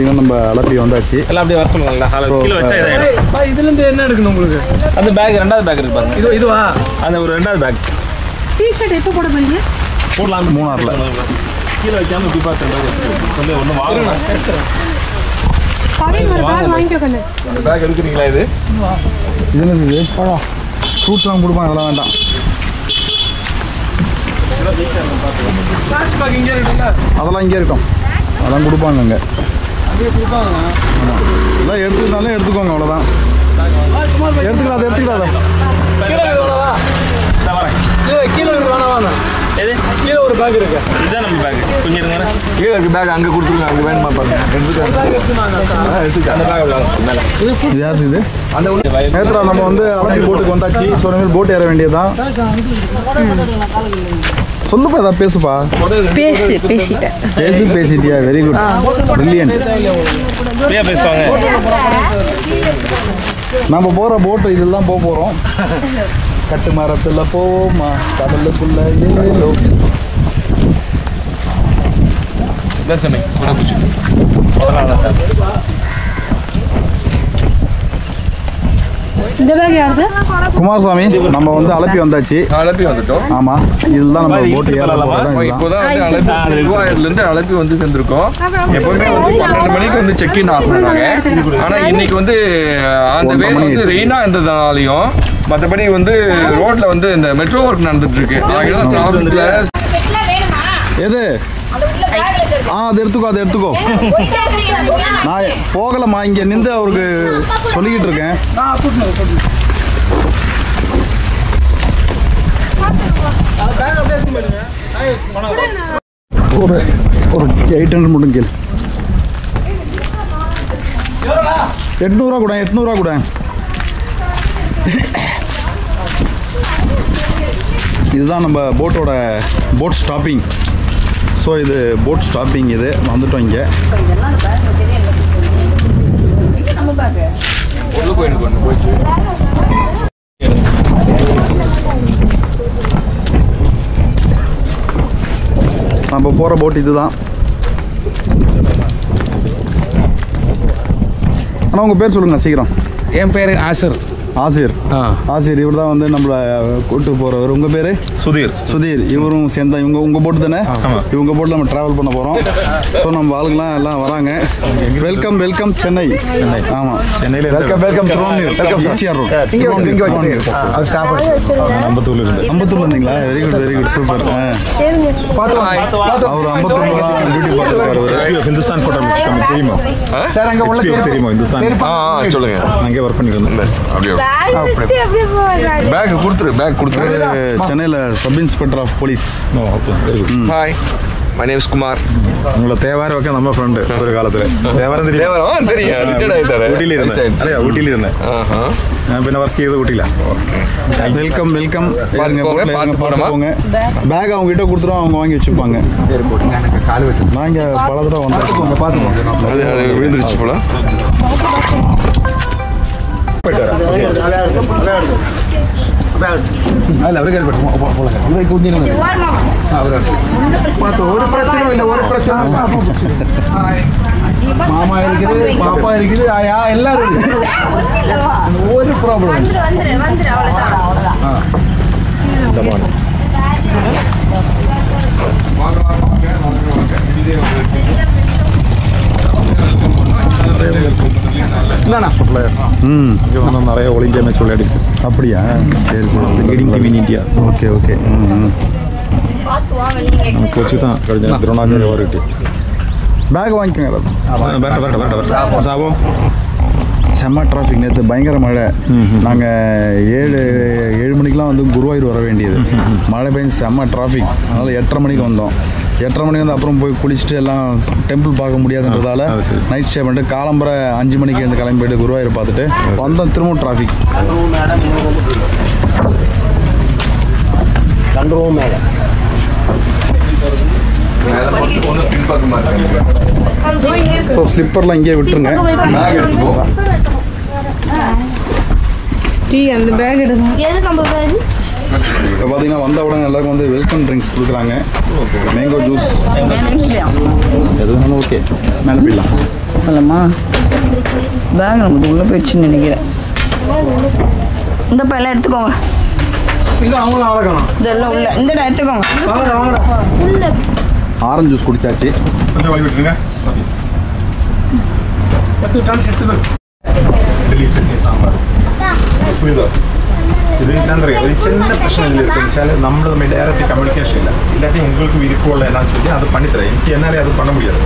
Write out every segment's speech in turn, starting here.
பார்த்தீங்கன்னா நம்ம அலப்பி வந்தாச்சு. எல்லாம் அப்படியே வர சொல்லுங்களா? கிலோ வச்சா இதாயிடும். இதுலேருந்து என்ன எடுக்கணும் உங்களுக்கு? அந்த பேக் ரெண்டாவது பேக் இருக்கு பாருங்க. இதுவா? அந்த ஒரு ரெண்டாவது பேக். டிஷர்ட் எப்போ போட போறீங்க? போடலாம். 3 கீழே வைக்காம இப்படி பார்த்து ஒன்று வாங்கணும். பழைய ஒரு பேக் வாங்கிக்கோங்க. அந்த பேக் எடுக்கிறீங்களா? இது என்னது இது? ஃப்ரூட்ஸ்லாம் கொடுப்பாங்க, அதெல்லாம் வேண்டாம். அதெல்லாம் இங்கே இருக்கும், அதெல்லாம் கொடுப்பாங்க அங்கே. எல்லாம் எடுத்துக்கிட்டாலும் எடுத்துக்கோங்க, அவ்வளோதான். எடுத்துக்கிடாத கீழே ஒரு பேக் இருக்கு. இதுதான் நம்ம பேக். கொஞ்சம் இருங்க. கீழே இருக்கு பேக், அங்கே கொடுத்துருங்க. அங்கே வேணுமா பாருங்க. அந்த பேக் இது யாரு இது? நேத்ரா நம்ம வந்து அலப்பி போட்டுக்கு வந்தாச்சு. ஸோ இனிமேல் போட் ஏற வேண்டியதுதான். சொல்லுப்பா, ஏதாவது பேசுப்பா. பேசிட்டியா? Very good, brilliant. பேசுவாங்க. நம்ம போகிற போட்டு இதெல்லாம் போகிறோம். கட்டு மரத்தில் போமா, கடலுக்குள்ள ஏலோ. இந்த பேக் யாருது? குமாரசாமி, நம்ம வந்து அலப்பி வந்தாச்சு. அலப்பி வந்துட்டோம். ஆமா, இதுதான் நம்ம போட்டு ஏறலாம். இப்போதான் வந்து குருவாயூர்லேருந்து அலப்பி வந்து சேர்ந்துருக்கோம். எப்பவுமே வந்து 12 மணிக்கு வந்து செக்இன் ஆகுறாங்க. ஆனால் இன்னைக்கு வந்து அந்த வே வந்து ரெயினா இருந்ததுனாலையும் மற்றபடி வந்து ரோட்ல வந்து இந்த மெட்ரோ ஒர்க் நடந்துட்டு இருக்கு. எது? அது எடுத்துக்கோ. நான் போகலம்மா, இங்கே நின்று அவருக்கு சொல்லிக்கிட்டு இருக்கேன். ஒரு 800 மட்டும் கேள். 800 கூட, 800 கூட. இதுதான் நம்ம போட் ஸ்டாப்பிங். ஸோ இது போட் ஸ்டாப்பிங். இது வந்துட்டோம் இங்கே. நம்ம போகிற போட் இதுதான். ஆனால் உங்கள் பேர் சொல்லுங்கள் சீக்கிரம். என் பேர் ஆசிர். இவர் தான் வந்து நம்மளை கூட்டு போகிறவர். உங்கள் பேர்? சுதீர். இவரும் சேர்ந்தா உங்கள் போட்டு தானே? இவங்க போட்டில் நம்ம ட்ராவல் பண்ண போகிறோம். ஸோ நம்ம ஆளுங்களாம் எல்லாம் வராங்க. வெல்கம் சென்னை. ஆமாம், சென்னையில் வெல்கம் ஈசிஆர் ரோட். அம்பத்தூர்ல இருந்தீங்களா? Very good super. அவர் அம்பத்தூர்ல தான் டியூட்டி பார்த்துருக்காரு. ஹிந்துஸ்தான் ஃபோட்டோ தெரியுமா? தெரியுமா? ஹிந்துஸ்தான் சொல்லுங்க. அங்கே ஒர்க் பண்ணிருந்தேன். அப்படியே பேக் கொடுத்துரு. சென்னையில் sub inspector of police. Very good. Hi, my name is Kumar. உங்களை தேவாரம் வைக்க நம்ம ஃப்ரெண்டு ஒரு காலத்தில். தேவாரம் தெரியும். ஊட்டியில் இருந்தேன். പിന്നെ വർക്ക് ചെയ്ത് ഊട്ടിയില്ല. வெல்கம். பார்த்துக்கோங்க. பேக் அவங்க கிட்ட கொடுத்துருவோம், அவங்க வாங்கி வச்சுப்பாங்க. நாங்கள் பல தடவை வந்தோம். பார்த்துக்கோங்க. விழுந்துருச்சு போல. அல்ல அவரு கேள்வி ஒரு பிரச்சனை இல்லை. மாமா இருக்குது, பாப்பா இருக்குது, ஆயா எல்லாரும் இருக்குது. ஒரு ப்ராப்ளம். இங்கே வந்து நிறைய ஒல் இந்தியா மேட்ச் விளையாடிருக்கு. அப்படியா? சரி. Leading team in India. Okay. நமக்கு வச்சு தான் കഴിഞ്ഞ ദ്രോണാചാര്യ അവാർഡ് കിട്ടി. பேக் வாங்கிக்கோங்க. സാബോ செம்ம டிராஃபிக். நேற்று பயங்கர மழை. நாங்கள் 7 மணிக்கெலாம் வந்து குருவாயூர் வர வேண்டியது. மழை பெஞ்சு செம்ம டிராஃபிக். அதனால் 8:30 மணிக்கு வந்தோம். 8:30 மணிக்கு வந்து அப்புறம் போய் குளிச்சுட்டு எல்லாம் டெம்பிள் பார்க்க முடியாதுன்றதால நைட் ஸ்டே பண்ணிட்டு காலம்பரை 5 மணிக்கு இருந்து கிளம்பி போயிட்டு குருவாயூர் பார்த்துட்டு வந்தோம். திரும்பவும் டிராஃபிக். ஸோ ஸ்லிப்பர்லாம் இங்கே விட்டுருங்க. அந்த பேக் எடுங்க. இப்போ பார்த்தீங்கன்னா வந்த உடனே எல்லாருக்கும் வந்து வெல்கம் ட்ரிங்க்ஸ் கொடுக்குறாங்க. மேங்கோ ஜூஸ் எது வேணாலும் ஓகே. மேலே போயிடலாம். பார்க்கலாமா? பேக் நமக்கு உள்ளே போயிடுச்சுன்னு நினைக்கிறேன். இந்த பையெல்லாம் எடுத்துக்கோங்க. இதெல்லாம் உள்ள இந்த எடுத்துக்கோங்க. ஆரஞ்சு ஜூஸ் குடிச்சாச்சு. கொஞ்சம் வழி விட்டுருங்க. இட்லி சட்னி சாம்பார் புரியுதோ? இது என்னன்னு ஒரு சின்ன பிரச்சனை இதில் இருக்குன்னு நம்ம டைரக்ட் கம்யூனிகேஷன் இல்லை. இல்லாட்டி உங்களுக்கு விருப்பம் இல்லை என்னன்னு சொல்லி அதை பண்ணித்தரேன். எனக்கு என்னாலே அது பண்ண முடியாது.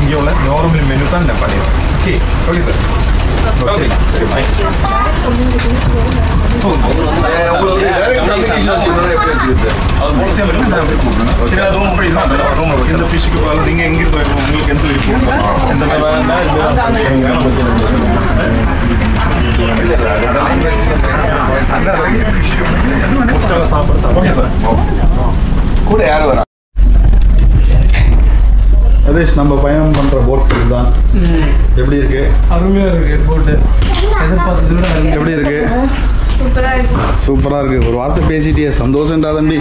இங்கே உள்ள நார்மல் மெனு தான் நான் பண்ணிடுறேன். Okay okay sir. சரி சரி பாய். இந்த ஃபிஷ்ஷுக்கு பால் நீங்கள் எங்கிருந்து வரணும், உங்களுக்கு எந்த விருப்பம் எந்த ஓகே சார். கூட யார் வரா? ரதீஷ், நம்ம பயணம் பண்ணுற போட் இதுதான். எப்படி இருக்கு? அருமையாக இருக்குது போட்டு. எதிர்பார்த்தது விட எப்படி இருக்கு? சூப்பராக இருக்கு. ஒரு வார்த்தை பேசிட்டியே, சந்தோஷம்டா தம்பி.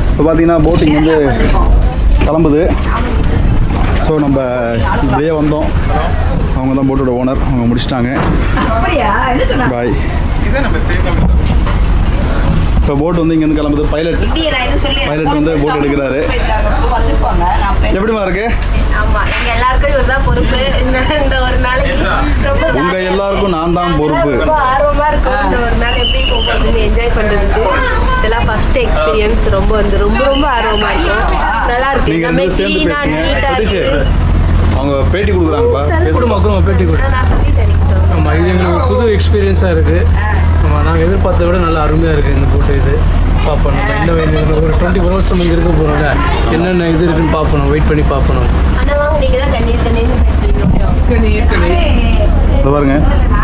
இப்போ பார்த்தீங்கன்னா போட்டிங் வந்து கிளம்புது. ஸோ நம்ம இப்படியே வந்தோம். அவங்க தான் போட்டோட ஓனர், அவங்க முடிச்சிட்டாங்க. பாய். இப்போ போட் வந்து இங்கேருந்து கிளம்புது. பைலட் வந்து போட் எடுக்கிறாரு. எப்படிமா இருக்கு? உங்க எல்லாருக்கும் நான் தான் பொறுப்பு. ஆர்வமா இருக்கும் இந்த ஒரு நாள் எப்படி போகுதுன்னு என்ஜாய் பண்றதுக்கு. இதெல்லாம் ஃபர்ஸ்ட் எக்ஸ்பீரியன்ஸ். ரொம்ப ரொம்ப ஆர்வமா இருக்கும். நல்லா இருக்கு. நீங்க ரெண்டு சேர்ந்து பேசுங்க. அவங்க பேட்டி கொடுக்குறாங்கப்பா. மக்களும் பேட்டி கொடுக்குறாங்க. ஆமாம், இது எங்களுக்கு புது எக்ஸ்பீரியன்ஸாக இருக்குது. ஆமாம், நாங்கள் எதிர்பார்த்த விட நல்லா அருமையாக இருக்குது இந்த போட்டு. இது பார்ப்போம். நம்ம இன்னும் ஒரு 24 hours நம்ம இங்கே இருக்க போகிறோம்ல, என்னென்ன இது இருக்குன்னு பார்ப்போம். வெயிட் பண்ணி பார்ப்போம். இது பாருங்க,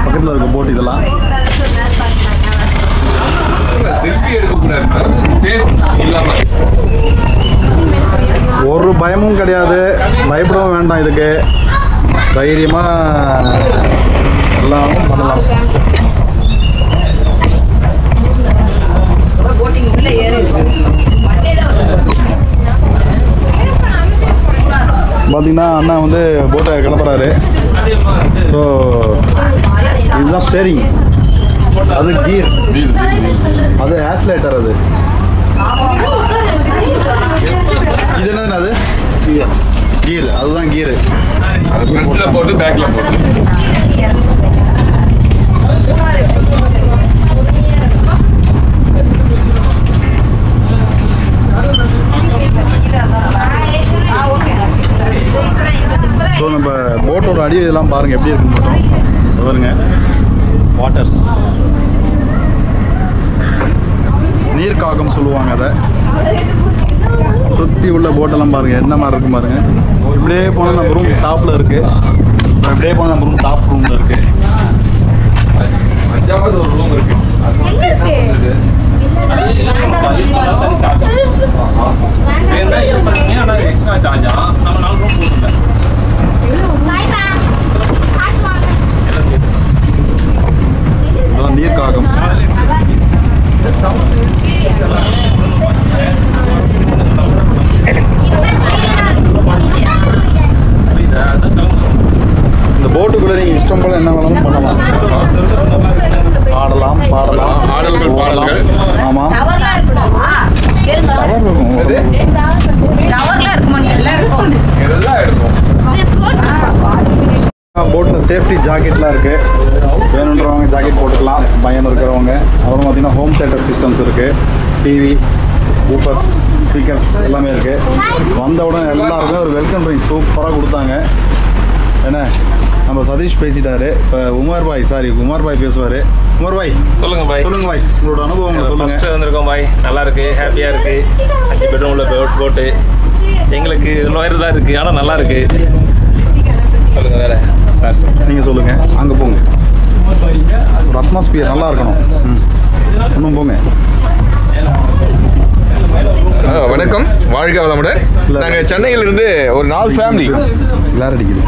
பக்கத்தில் இருக்க போட். இதெல்லாம் செல்ஃபி எடுக்கக்கூடாது இல்லாம. ஒரு பயமும் கிடையாது, பயப்படவும் வேண்டாம். இதுக்கு தைரியமாக எல்லாம் பண்ணலாம். பார்த்தீங்கன்னா அண்ணா வந்து போட்டை கிளப்புறாரு. ஸோ இதுதான் ஸ்டேரிங், அது கீர், அது ஆக்சிலேட்டர். அது இது என்னது? அது கீர், அதுதான் கீரு. ஃப்ரண்ட்ல போட்டு பேக்ல போட்டு. ஸோ நம்ம போட்டோட அடி இதெல்லாம் பாருங்கள் எப்படி இருக்குன்னு மட்டும் பாருங்க. வாட்டர்ஸ், நீர்க்காகம் சொல்லுவாங்க அதை. சுற்றி உள்ள போட்டெல்லாம் பாருங்கள் என்ன மாதிரி இருக்கும் பாருங்கள். இப்படியே போனால் நம்ம ரூம் டாப்பில் இருக்குது. இப்படியே போனால் நம்ம ரூம் டாப் ரூமில் இருக்குது. 5வது ஒரு ரூம் இருக்கு. எக்ஸ்ட்ரா சார்ஜா நம்ம 4 ரூம் போட்டுருந்தேன். நீர்க்காகம். இந்த போட்டுக்குள்ளே நீங்கள் இஷ்டம் போல் என்ன வேணாலும் பண்ணலாம். ஆடலாம், பாடலாம். ஆடல்கள் பாடல்கள். ஆமாம், இதெல்லாம் எடுக்கும். போட்டில் சேஃப்டி ஜாக்கெட்லாம் இருக்குது. வேணுன்றவங்க ஜாக்கெட் போட்டுக்கலாம், பயம் இருக்கிறவங்க. அப்புறம் பார்த்தீங்கன்னா ஹோம் தியேட்டர் சிஸ்டம்ஸ் இருக்குது. டிவி, ஊஃபர்ஸ், ஸ்பீக்கர்ஸ் எல்லாமே இருக்குது. வந்த உடனே எல்லாருமே ஒரு வெல்கம் ட்ரிங்க் சூப்பராக கொடுத்தாங்க. என்ன நம்ம சதீஷ் பேசிட்டாரு. இப்போ உமர் பாய் பேசுவார். உமர் பாய் சொல்லுங்க பாய். சொல்லுங்க பாய், உங்களோட அனுபவங்களை சொல்லுங்கள். ஃபஸ்ட்டு வந்திருக்கோம் பாய். நல்லா இருக்குது, ஹாப்பியாக இருக்குது. 5 பெட்ரூம் உள்ள போட்டு எங்களுக்கு லோயர் தான் இருக்குது, ஆனால் நல்லா இருக்குது. சொல்லுங்கள் வேறு சார். நீங்கள் சொல்லுங்கள். அங்கே போங்க, ஒரு அட்மாஸ்பியர் நல்லா இருக்கணும். இன்னும் போங்க. வணக்கம், வாழ்க வளமுடன். நாங்கள் சென்னையிலிருந்து ஒரு 4 ஃபேமிலி எல்லாரும் அடிக்குது.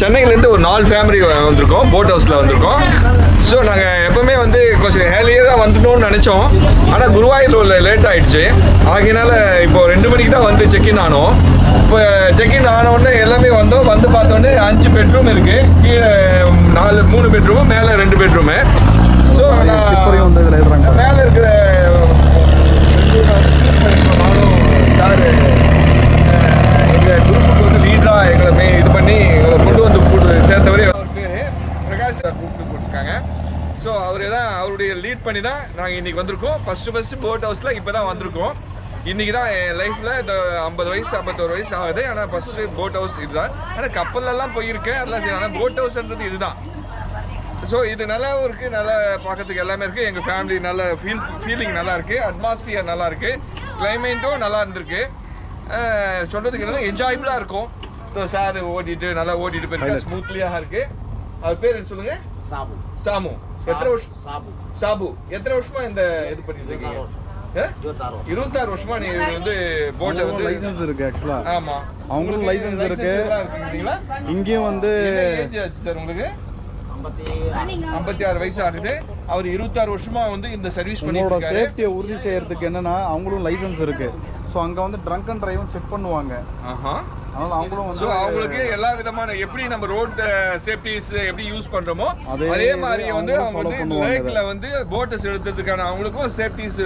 சென்னையிலேருந்து ஒரு 4 ஃபேமிலி வந்திருக்கோம். போட் ஹவுஸில் வந்திருக்கோம். ஸோ நாங்கள் எப்போவுமே வந்து கொஞ்சம் ஏர்லியராக வந்துட்டோம்னு நினச்சோம். ஆனால் குருவாயூரில் லேட் ஆகிடுச்சு. ஆகையினால இப்போ 2 மணிக்கு தான் வந்து செக்இன் ஆனோம். இப்போ செக்இன் ஆனோடனே எல்லாமே வந்தோம். வந்து பார்த்தோன்னே 5 பெட்ரூம் இருக்குது. கீழே 3 பெட்ரூமு, மேலே 2 பெட்ரூமு. ஸோ மேலே இருக்கிற சார் எங்கள் குரூப்புக்கு வந்து லீடராக எங்களை இது பண்ணி எங்களை கொண்டு வந்து சேர்த்தவரே அவர் பேர் பிரகாஷ் சார் கூப்பிட்டு போட்டிருக்காங்க. ஸோ அவர் தான் அவருடைய லீட் பண்ணி தான் நாங்கள் இன்றைக்கி வந்திருக்கோம். ஃபஸ்ட்டு போட் ஹவுஸில் இப்போ தான் வந்திருக்கோம். இன்றைக்கி தான் என் லைஃப்பில் இந்த 50 வயசு 51 வயசு ஆகுது. ஆனால் ஃபஸ்ட்டு போட் ஹவுஸ் இதுதான். ஆனால் கப்பலெல்லாம் போயிருக்கேன், அதெல்லாம் சரி. ஆனால் போட் ஹவுஸ்ன்றது இதுதான். ஸோ இது நல்லாவும் இருக்குது, நல்லா பார்க்கறதுக்கு எல்லாமே இருக்குது. எங்கள் ஃபேமிலி நல்ல ஃபீலிங் நல்லா இருக்குது, அட்மாஸ்பியர் நல்லா இருக்குது, கிளைமேட்டும் நல்லா இருந்திருக்கு. சொல்கிறதுக்கு என்னன்னா என்ஜாயபிளாக இருக்கும். ஸோ சார் நல்லா ஓட்டிட்டு போயிருக்கேன், ஸ்மூத்லியாக இருக்குது. அவர் பேர் என்ன சொல்லுங்கள்? சாமு. எத்தனை வருஷம்? சாபு. எத்தனை வருஷமா இந்த இது பண்ணிட்டு இருக்கீங்க? 26 வருஷமா நீங்க வந்து போட் வந்து லைசென்ஸ் இருக்கு ஆக்சுவலா. ஆமா, அவங்களுக்கு லைசென்ஸ் இருக்கு. இங்கேயும் வந்து ஏஜ் சார் உங்களுக்கு 56 வயசு ஆகுது. அவர் 26 வருஷமா வந்து இந்த சர்வீஸ் பண்ணிட்டு இருக்காரு. சேஃப்டியை உறுதி செய்யறதுக்கு என்னன்னா அவங்களும் லைசென்ஸ் இருக்கு. ஸோ அங்கே வந்து ட்ரங்க் அண்ட் டிரைவும் செக் பண்ணுவாங்க. அதனால அவங்களும் வந்து அவங்களுக்கு எல்லா விதமான எப்படி நம்ம ரோட் சேஃப்டிஸ் எப்படி யூஸ் பண்றோமோ அதே மாதிரி வந்து அவங்க வந்து லேக்ல வந்து போட்டை செலுத்துறதுக்கான அவங்களுக்கும் சேஃப்டிஸ்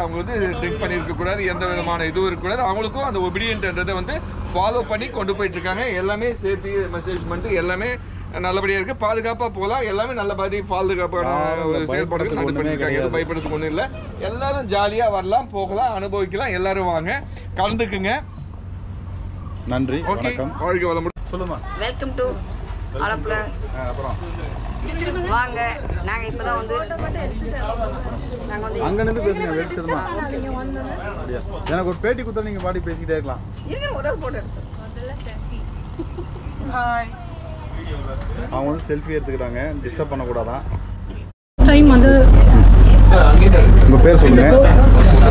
அவங்க வந்து ட்ரிங்க் பண்ணியிருக்க கூடாது, எந்த விதமான இதுவும் இருக்கக்கூடாது. அவங்களுக்கும் அந்த ஒபீடியன்ட்ன்றதை வந்து ஃபாலோ பண்ணி கொண்டு போயிட்டு இருக்காங்க. எல்லாமே சேஃப்டி மெசேஜ்மெண்ட் எல்லாமே நல்லபடியா இருக்கு. பாதுகாப்பா போகலாம். எல்லாமே நல்லபடி பாதுகாப்பான செயல்பாடுகள் நடந்துட்டு இருக்காங்க. எதுவும் பயப்படுறதுக்கு ஒன்றும் இல்லை. எல்லாரும் ஜாலியா வரலாம், போகலாம், அனுபவிக்கலாம். எல்லாரும் வாங்க, கலந்துக்குங்க. நன்றி. ஓகே, வாழ்க்கை வளமுடன். சொல்லுமா. Welcome to Alappuzha. அப்புறம் வாங்க, நாங்கள் இப்போ தான் வந்து நாங்கள் வந்து அங்கேருந்து பேசுங்க. வெடிச்சிருமா எனக்கு ஒரு பேட்டி கொடுத்தா நீங்கள் பாடி பேசிக்கிட்டே இருக்கலாம். ஒரு போட்டோ அவங்க வந்து செல்ஃபி எடுத்துக்கிறாங்க, டிஸ்டர்ப் பண்ணக்கூடாதான். டைம் வந்து உங்கள் பேர் சொல்லுங்கள்.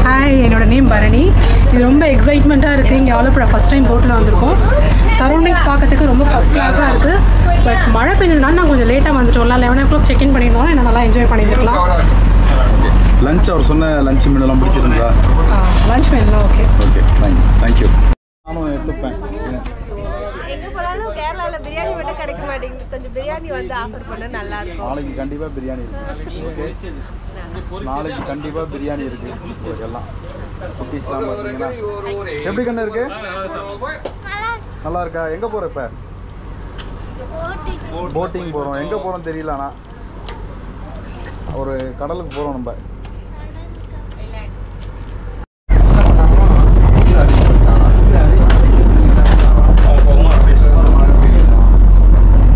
ஹாய், என்னோட நேம் பரணி. இது ரொம்ப எக்ஸைட்மெண்ட்டாக இருக்குது. இங்கே ஆலப்புழா ஃபஸ்ட் டைம் போட்டில் வந்திருக்கோம். சரௌண்டிங்ஸ் பார்க்கறதுக்கு ரொம்ப ஃபஸ்ட் கிளாஸாக இருக்குது. பட் மழை பெஞ்சதுனால நான் கொஞ்சம் லேட்டாக வந்துட்டோம்ல. 11 o'clock செக்இன் பண்ணியிருந்தோம். என்ன நல்லா என்ஜாய் பண்ணியிருக்கலாம். லஞ்ச் அவர் சொன்ன லஞ்ச் மெனுலாம் பிடிச்சிருந்தா? லஞ்ச் மெனுலாம் ஓகே. Okay, thank you. நானும் எடுத்துப்பேன். எங்கே போனாலும் கேரளாவில் பிரியாணி மட்டும் கிடைக்க மாட்டேங்குது. கொஞ்சம் பிரியாணி வந்து ஆஃபர் பண்ண நல்லா இருக்கும். நாளைக்கு கண்டிப்பாக பிரியாணி இருக்குது. ஓகே, நாளைக்கு கண்டிப்பாக பிரியாணி இருக்குது. உங்களுக்கு எல்லாம் குட்டீஸ்லாம் பார்த்தீங்கன்னா எப்படி கண்ணு இருக்கு? நல்லா இருக்கா? எங்கே போகிற இப்போ? போட்டிங் போகிறோம். எங்கே போகிறோம் தெரியல. ஆனால் ஒரு கடலுக்கு போகிறோம் நம்ம.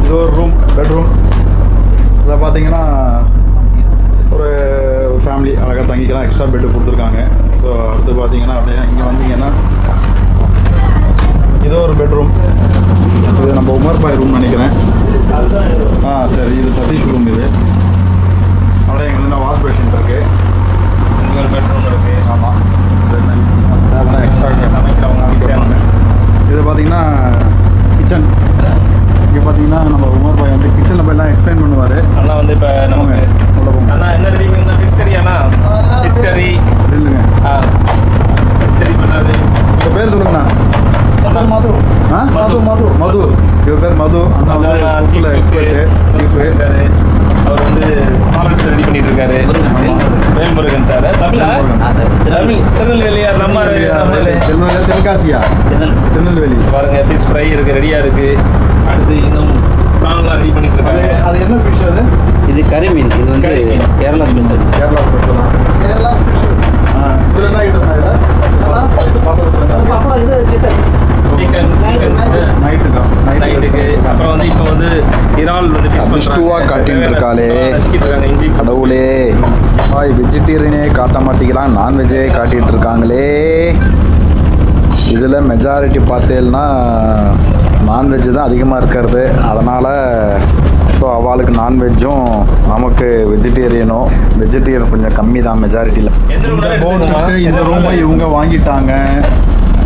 இது ஒரு ரூம், பெட்ரூம். இதில் பார்த்தீங்கன்னா ஒரு ஃபேமிலி அழகாக தங்கிக்கலாம். எக்ஸ்ட்ரா பெட்டு கொடுத்துருக்காங்க. ஸோ அடுத்து பார்த்தீங்கன்னா அப்படியே இங்கே வந்தீங்கன்னா இது ஒரு பெட்ரூம். இது நம்ம உமர் பாய் ரூம் நினைக்கிறேன். சரி, இது சதீஷ் ரூம். இது அப்படியே எங்களுக்கு வாஷ் பேஷன் இருக்குது, இன்னொரு பெட்ரூம் இருக்குது. ஆமாம், அதெல்லாம் எக்ஸ்ட்ரா சமைக்கிறவங்க. இது பார்த்தீங்கன்னா கிச்சன். இங்கே பார்த்தீங்கன்னா நம்ம உமர் பாய் வந்து கிச்சனில் போய் எல்லாம் எக்ஸ்பிளைன் பண்ணுவார். அண்ணா வந்து இப்போ நமக்கு அண்ணா என்ன தெரியுமா? ஃபிஷ் கறி. அண்ணா ஃபிஷ் கறி இல்லைங்க. ஃபிஷ் கறி பண்ணாது. உங்கள் பேர் சொல்லுங்கண்ணா. மது. மது. மது. இவர் பேர் மது. அண்ணா வந்து எக்ஸ்பர்ட்டு, சீஃபு. அவர் வந்து சாலட்ஸ் ரெடி பண்ணிட்டு இருக்காரு. வேல்முருகன் சார். தமிழ் திருநெல்வேலியா? நம்ம தென்காசியா? திருநெல்வேலி. பாருங்க, ஃபிஷ் ஃப்ரை இருக்கு, ரெடியா இருக்கு. அடுத்து இன்னும் ப்ரான்லாம் ரெடி பண்ணிட்டு இருக்காங்க. அது என்ன ஃபிஷ்? அது இது கறி மீன். இது வந்து Kerala special. Kerala special. Kerala special. இதில் என்ன ஐட்டம்? இது பார்த்து சிக்கன் நைட்டுக்கு. அப்புறம் வந்து இப்போ வந்து இறால் வந்து ஃபிஷ் ஸ்டூவாக காட்டின்னு இருக்காளே கடவுளே. வெஜிடேரியனே காட்ட மாட்டேங்கிறான், நான்வெஜ்ஜே காட்டிகிட்டு இருக்காங்களே. இதில் மெஜாரிட்டி பார்த்தேன்னா நான்வெஜ் தான் அதிகமாக இருக்கிறது. அதனால் ஸோ அவளுக்கு நான்வெஜ்ஜும் நமக்கு வெஜிடேரியன் கொஞ்சம் கம்மி தான் மெஜாரிட்டியில். இந்த ரூமை இவங்க வாங்கிட்டாங்க.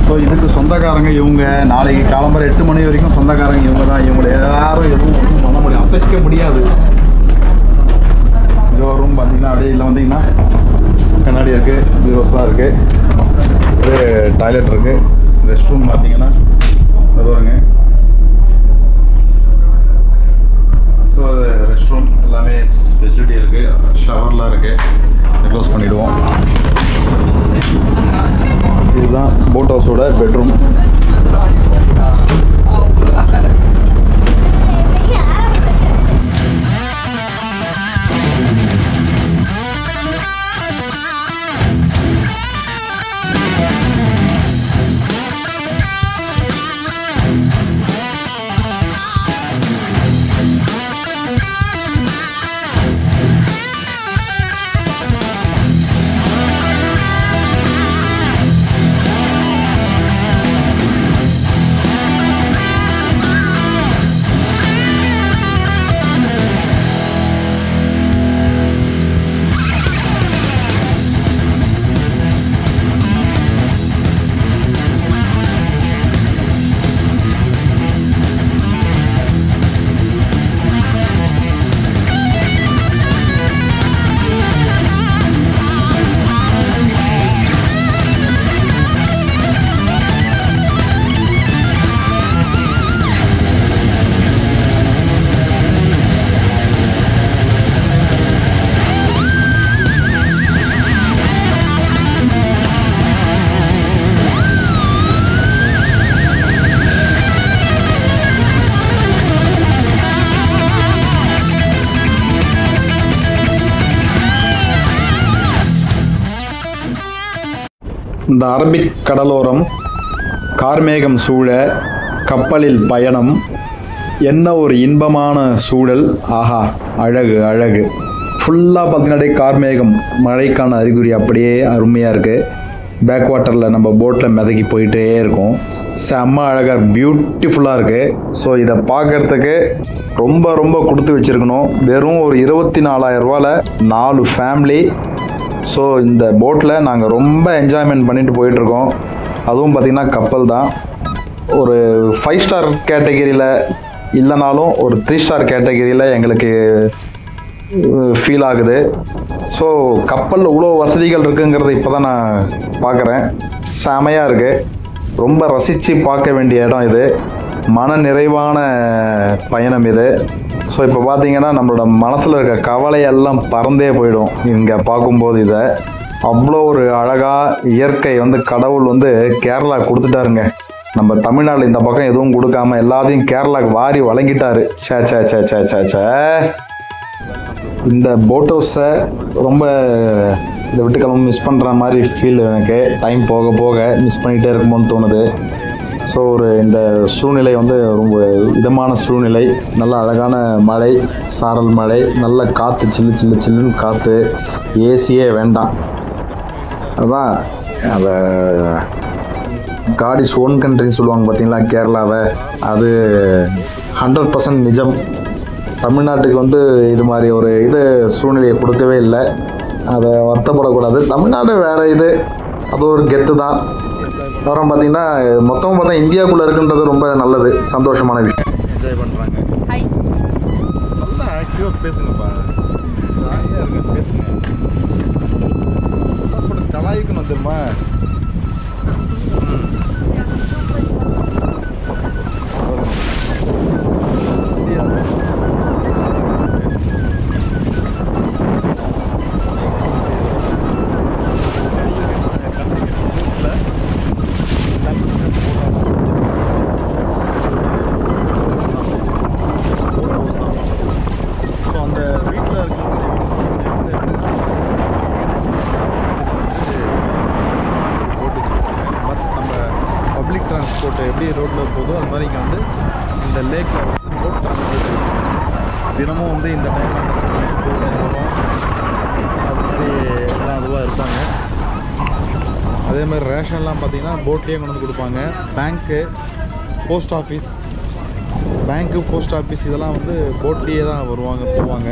ஸோ இதுக்கு சொந்தக்காரங்க இவங்க. நாளைக்கு காலம்பரம் 8 மணி வரைக்கும் சொந்தக்காரங்க இவங்க தான். இவங்களை யாரும் எதுவும் பண்ண முடியாது, அசைக்க முடியாது. ஒரு ரூம் பார்த்தீங்கன்னா அப்படியே இதில் வந்தீங்கன்னா கண்ணாடி இருக்குது, பீரோஸ்லாம் இருக்குது, ஒரு டாய்லெட் இருக்குது. ரெஸ்ட் ரூம் பார்த்தீங்கன்னா அது வருங்க. ஸோ அது ரெஸ்ட் ரூம் எல்லாமே ஃபெசிலிட்டி இருக்குது, ஷவர்லாம் இருக்குது. இதை க்ளோஸ் பண்ணிவிடுவோம். இதுதான் போட் ஹவுஸோட பெட்ரூம். இந்த அரபிக் கடலோரம், கார்மேகம் சூழ கப்பலில் பயணம், என்ன ஒரு இன்பமான சூழல். ஆஹா, அழகு அழகு. ஃபுல்லாக பார்த்தீங்கன்னா கார்மேகம், மழைக்கான அறிகுறி அப்படியே அருமையாக இருக்குது. பேக் வாட்டரில் நம்ம போட்டில் மிதக்கி போயிட்டே இருக்கும். செம்ம அழகாக பியூட்டிஃபுல்லாக இருக்குது. ஸோ இதை பார்க்குறதுக்கு ரொம்ப ரொம்ப கொடுத்து வச்சுருக்கணும். வெறும் ஒரு 24,000 ரூபாயில் 4 ஃபேமிலி. ஸோ இந்த போட்டில் நாங்கள் ரொம்ப என்ஜாய்மெண்ட் பண்ணிட்டு போயிட்டுருக்கோம். அதுவும் பார்த்திங்கன்னா கப்பல் தான். ஒரு 5 ஸ்டார் கேட்டகிரியில் இல்லைனாலும் ஒரு 3 ஸ்டார் கேட்டகிரியில் எங்களுக்கு ஃபீல் ஆகுது. ஸோ கப்பலில் இவ்வளோ வசதிகள் இருக்குங்கிறத இப்போ தான் நான் பார்க்குறேன். செமையாக இருக்குது. ரொம்ப ரசித்து பார்க்க வேண்டிய இடம் இது. மன நிறைவான பயணம் இது. ஸோ இப்போ பார்த்தீங்கன்னா நம்மளோட மனசில் இருக்க கவலையெல்லாம் பறந்தே போயிடும் இங்கே பார்க்கும்போது. இதை அவ்வளோ ஒரு அழகாக இயற்கை கடவுள் கேரளா கொடுத்துட்டாருங்க. நம்ம தமிழ்நாட்டில் இந்த பக்கம் எதுவும் கொடுக்காம எல்லாத்தையும் கேரளாவுக்கு வாரி வழங்கிட்டாரு. சே சே சே சே சே சே. இந்த போட் ஹவுஸை ரொம்ப இதை விட்டு கிளம்ப மிஸ் பண்ணுற மாதிரி ஃபீல் எனக்கு. டைம் போக போக மிஸ் பண்ணிகிட்டே இருக்குமோன்னு தோணுது. ஸோ இந்த சூழ்நிலை ரொம்ப இதமான சூழ்நிலை. நல்ல அழகான மழை, சாரல் மழை, நல்ல காற்று, சில்லு சில்லு சில்லுன்னு காற்று. ஏசியே வேண்டாம். அதான் அந்த காட் இஸ் ஓன் கண்ட்ரின்னு சொல்லுவாங்க பார்த்தீங்களா கேரளாவை. அது 100% நிஜம். தமிழ்நாட்டுக்கு இது மாதிரி ஒரு சூழ்நிலையை கொடுக்கவே இல்லை. அதை வருத்தப்படக்கூடாது. தமிழ்நாடு வேறு இது, அது ஒரு கெத்து தான். அப்புறம் பார்த்தீங்கன்னா மொத்தமாக பார்த்தா இந்தியாவுக்குள்ளே இருக்குன்றது ரொம்ப நல்லது, சந்தோஷமான விஷயம். என்ஜாய் பண்ணுறாங்க. நல்லா ஆக்டிவாக பேசுங்கப்பா, ஜாலியாக இருங்க, பேசுங்க. அப்புறம் கலாய்க்கணும் தெரியுமா? பப்ளிக் டிரான்ஸ்போர்ட் எப்படி ரோட்டில் போதோ அது மாதிரி இங்கே இந்த லேக்கில் போட் டிரான்ஸ்போர்ட் தினமும் இந்த டைமில் வரும். அது மாதிரி எல்லாம் அதுவாக இருப்பாங்க. அதே மாதிரி ரேஷன்லாம் பார்த்திங்கன்னா போட்லேயே கொண்டு வந்து கொடுப்பாங்க. பேங்க்கு, போஸ்ட் ஆஃபீஸ், இதெல்லாம் போட்லேயே தான் வருவாங்க போவாங்க.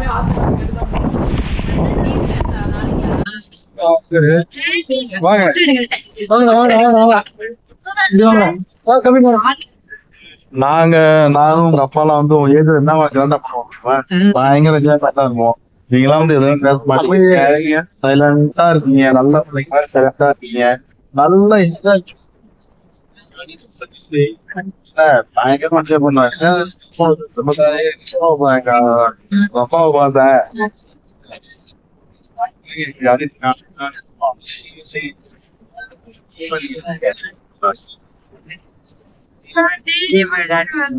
நானும் உங்க அப்பாலாம் வந்து உங்க ஏஜ் என்ன கரெக்டா பண்ணுவோம், பயங்கர என்ஜாய்மெண்டா இருப்போம். நீங்களாம் வந்து எதுவும் பேச மாட்டீங்க, சைலண்டா இருக்கீங்க, நல்ல சைலண்டா இருக்கீங்க, நல்ல என்ஜாய் பயங்கரமா என்ஜாய் பண்ணுவாங்க. அப்பாவை பார்த்தேன்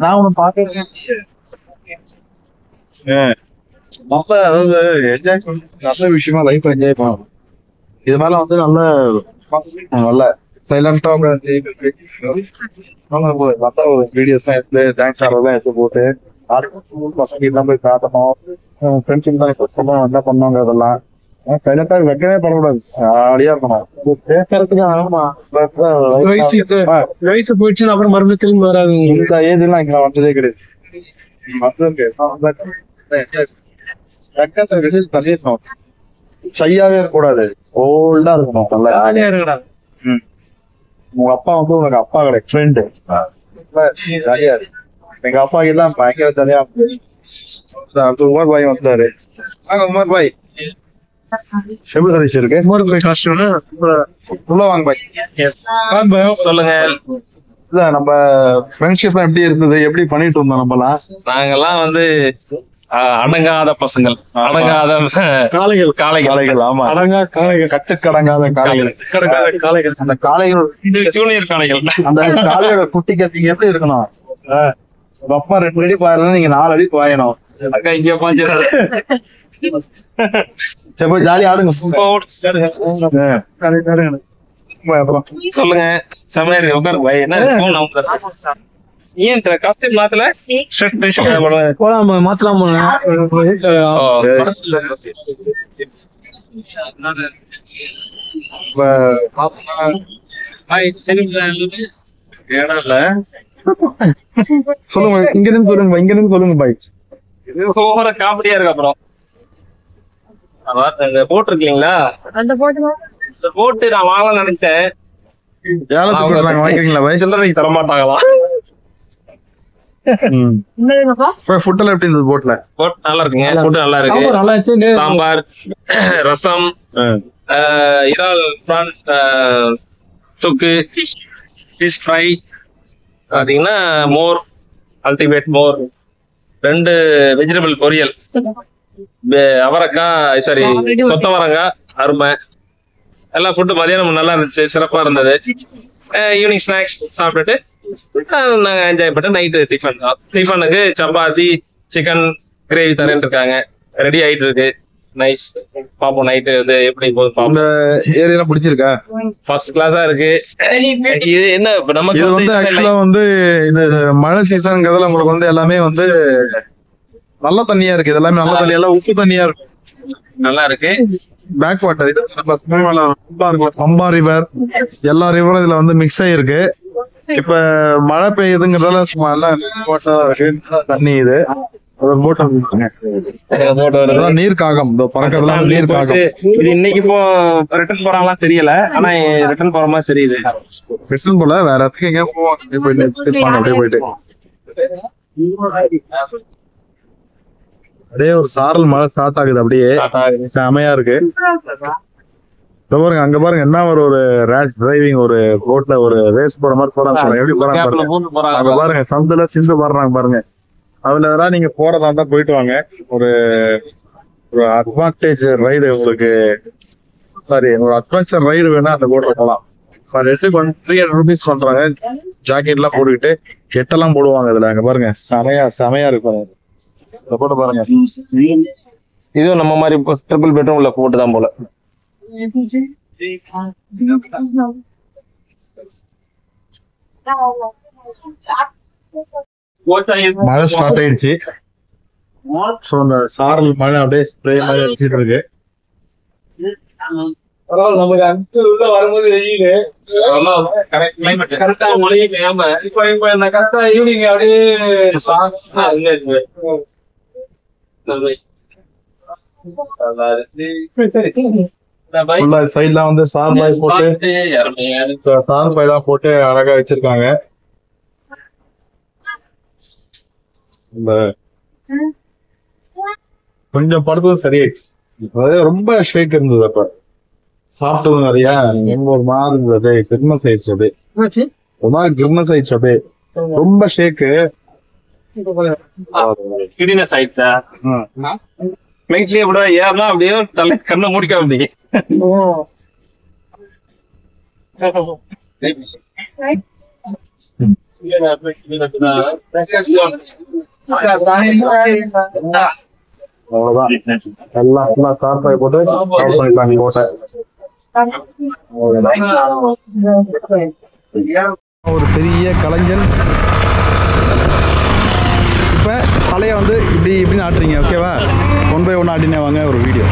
நான் உன்னை பாக்கிறேன். நல்ல அதாவது என்ஜாய் பண்ண நல்ல விஷயமா லைஃப் என்ஜாய் பண்ணணும். இது மாதிரிலாம் வந்து நல்ல சைலண்டா நல்ல ஒரு வீடியோஸ் எடுத்து டான்ஸ் ஆடுறதெல்லாம் எடுத்து போட்டு பசங்க எல்லாம் போய் காட்டணும், ஃப்ரெண்ட்ஸுக்கு தான் இப்போ என்ன பண்ணுவாங்க. அதெல்லாம் சைலண்டா வைக்கவே பண்ணக்கூடாது, ஜாலியா இருக்கணும். கேட்கறதுக்கு ஆமா வயசு போயிடுச்சுன்னா அப்புறம் மறுபடியும் திரும்பி வராது. இந்த ஏஜ்லாம் இங்க வந்ததே கிடையாது. ஷையாவே இருக்கக்கூடாது, ஓல்டா இருக்கணும், நல்லா ஜாலியா இருக்கடா. உங்க அப்பா வந்து உனக்கு அப்பா கிடையாது, ஃப்ரெண்டு ஜாலியா இருக்கு. எங்க அப்பா எல்லாம் பயங்கர ஜாலியா உமர் பாய் வந்தாரு. உமர் பாய் எப்படி சதீஷ் இருக்கு? உள்ள வாங்க பாய். சொல்லுங்க. நம்ம ஃப்ரெண்ட்ஷிப்லாம் எப்படி இருந்தது, எப்படி பண்ணிட்டு இருந்தோம் நம்மலாம்? நாங்கெல்லாம் வந்து அடங்காத பசங்கள், அடங்காத காளைகள். காளைகள், ஆமா, அடங்கா காளைகள், கட்டுக்கடங்காத காளைகள், காளைகள். அந்த காளைகள் ஜூனியர் காளைகள். அந்த காளையோட குட்டி கட்டிங்க எப்படி இருக்கணும்? அப்பா 2 அடி பாயணும், நீங்க 4 அடி பாயணும். அக்கா இங்க பாஞ்சிடாரு. சரி போய் ஜாலியா ஆடுங்க. சொல்லுங்க. சமையல் உட்காரு பாய். என்ன ஏன் காஸ்டியூம் மாத்தல? மாத்தலாம். சொல்லுங்க, இங்க இருந்து சொல்லுங்க பாய். ஓவரா காமெடியா இருக்கு. அப்புறம் இந்த போட் இருக்கீங்களா, அந்த போட்டு நான் வாங்கலாம் நினைச்சேன். வாங்கிக்கிறீங்களா பாய்? சில்லறைக்கு தரமாட்டாங்களா? ஃபுட் எல்லாம் எப்படி இருந்தது போட்ல? போட் நல்லா இருக்குங்க. ஃபுட் நல்லா இருக்கு. சாம்பார், ரசம், இறால் பிரான்ஸ் தொக்கு, ஃபிஷ் ஃப்ரை, பாத்தீங்கன்னா மோர், அல்டிமேட் மோர், 2 வெஜிடபிள் பொரியல், அவரைக்காய் சாரி கொத்தவரங்காய், அருமை. எல்லாம் ஃபுட்டு மதியானம் நல்லா இருந்துச்சு, சிறப்பா இருந்தது. ஈவினிங் ஸ்நாக்ஸ் சாப்பிட்டுட்டு நாங்க என்ஜாய் பண்ணிட்டு நைட்டு டிஃபன் தான். டிஃபனுக்கு சப்பாத்தி, சிக்கன் கிரேவி தரேன்னு இருக்காங்க, ரெடி ஆயிட்டு இருக்கு. நைஸ். பாப்போம் நைட்டு வந்து எப்படி போகுது பாப்போம். இந்த ஏரியா பிடிச்சிருக்கா? ஃபர்ஸ்ட் கிளாஸா இருக்கு. இது என்ன நமக்கு இது வந்து ஆக்சுவலா வந்து இந்த மழை சீசன்ங்கிறதுல உங்களுக்கு வந்து எல்லாமே வந்து நல்ல தண்ணியா இருக்கு. இது எல்லாமே நல்ல தண்ணி, எல்லாம் உப்பு தண்ணியா இருக்கும், நல்லா இருக்கு. Backwater. இது பம்பா ரிவர், எல்லா ரிவரும் இதுல வந்து மிக்ஸ் ஆயிருக்கு. இப்ப மழை பெய்யுதுங்கிறதால சும்மா எல்லாம் இருக்கு தண்ணி. இது நீர் காகம், இந்த பறக்கிறதுலாம் நீர் காகம். இது இன்னைக்கு இப்போ ரிட்டர்ன் போறாங்களா தெரியல, ஆனா ரிட்டர்ன் போற மாதிரி தெரியுது. ரிட்டர்ன் போல வேற இடத்துக்கு எங்க போவாங்க, அப்படியே போயிட்டு அப்படியே ஒரு சாரல் மழை ஸ்டார்ட் ஆகுது. அப்படியே செமையா இருக்கு. பாருங்க, அங்க பாருங்க என்ன ஒரு ரேஷ் டிரைவிங், ஒரு ரோட்ல ஒரு ரேஸ் போற மாதிரி போறாங்க. எப்படி போறாங்க அங்க பாருங்க, சந்துல சிந்து பாடுறாங்க பாருங்க. அதுல ஏதாவது நீங்க போறதா இருந்தா போயிட்டு வாங்க. ஒரு அட்வான்டேஜ் ரைடு உங்களுக்கு, சாரி ஒரு அட்வென்ச்சர் ரைடு வேணா அந்த போட்ல போலாம். 300 rupees பண்றாங்க. ஜாக்கெட் எல்லாம் போட்டுக்கிட்டு கெட்டெல்லாம் போடுவாங்க இதுல. அங்க பாருங்க, செமையா இருக்கும். போட்டு பாருங்க. இதுவும் நம்ம மாதிரி ட்ரிபிள் பெட்ரூம் உள்ள போட்டு தான் போல. மழை ஸ்டார்ட் ஆயிடுச்சு. சோ அந்த சாரல் மழை அப்படியே ஸ்ப்ரே மாதிரி அடிச்சிட்டு இருக்கு. நமக்கு அஞ்சு உள்ள வரும்போது வெயிலு கரெக்டா மழையே பெய்யாம இப்ப இந்த கரெக்டா ஈவினிங் அப்படியே ஃபுல்லா சைட்லாம் வந்து ஸ்டார் பாய் போட்டு ஸ்டார் பாய்லாம் போட்டு அழகா வச்சிருக்காங்க. இந்த கொஞ்சம் படுத்ததும் சரியாயிடுச்சு. அதாவது ரொம்ப ஷேக் இருந்தது. அப்ப சாப்பிட்டது நிறையா ஒரு மாதிரி இருந்தது. கிரிமஸ் ஆயிடுச்சு அப்படியே. ஒரு மாதிரி கிரிமஸ் ஆயிடுச்சு அப்படியே. ரொம்ப ஷேக்கு. கிடினஸ் ஆயிடுச்சா? ஃபிளைட்லயே விட ஏறனா அப்படியே தலை கண்ணை மூடிக்க வந்தீங்க. அவ்வளவுதான். எல்லாம் ஃபுல்லா ஸ்டார் பாய் போட்டு ஆஃப் பண்ணிட்டாங்க கோட்டை. ஒரு பெரிய கலைஞன். இப்ப தலையை வந்து இப்படி இப்படின்னு ஆட்டுறீங்க. ஓகேவா? 1 by 1 ஆட்டினே வாங்க ஒரு வீடியோ.